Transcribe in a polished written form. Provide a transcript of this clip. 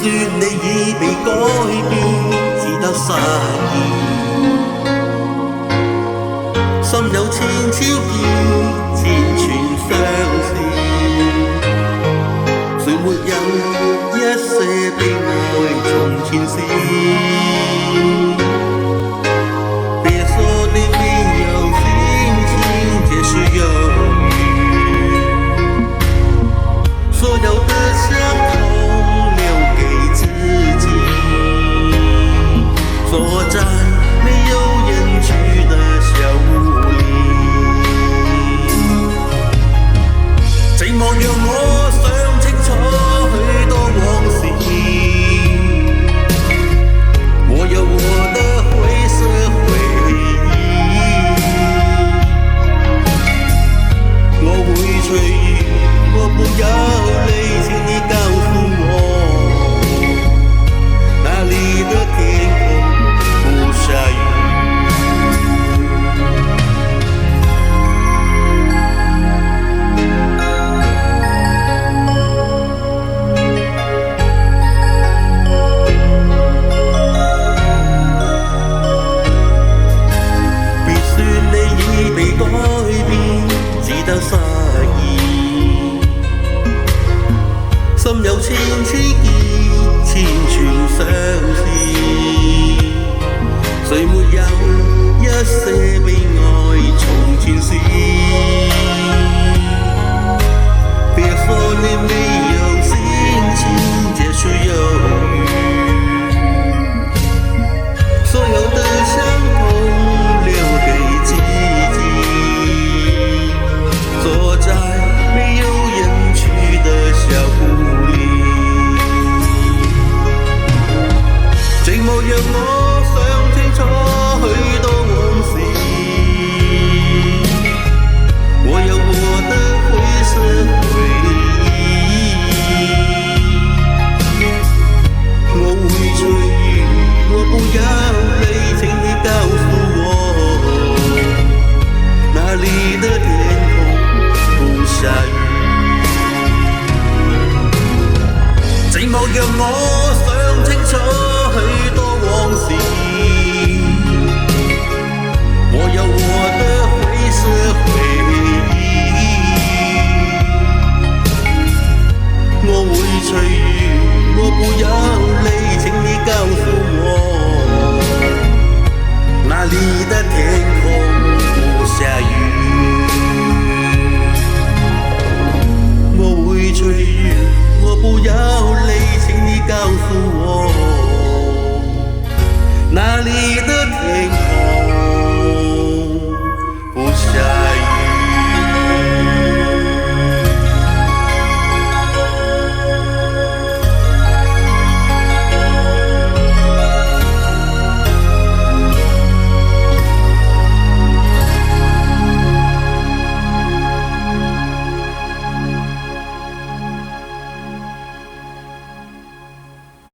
說你已被改變，只得失意。心有千千結，千串相思。誰沒有一些悲哀從前事？別說你沒有心情，這是憂鬱。所有的傷痛留給自己，坐在沒有人去的小屋裡，寂寞讓我想清楚許多往事，我有我的灰色回憶，我會隨緣，我不要淚，請你告訴我，哪裡的天空不下雨？別說你已被改變，只得失意。心有千千結，千串相思。誰沒有一些悲哀從前事？別說你沒有心情，這是憂鬱。所有的傷痛留給自己，坐在沒有人去的小屋裡，寂寞讓我想清楚許多往事，我有我的灰色回憶，我會隨緣，我不要淚，請你告訴我，哪裡的天空不下雨？寂寞讓我想清楚許多往事，我有我的灰色回憶，我會隨緣，我不要淚，請你告訴我，哪裡的天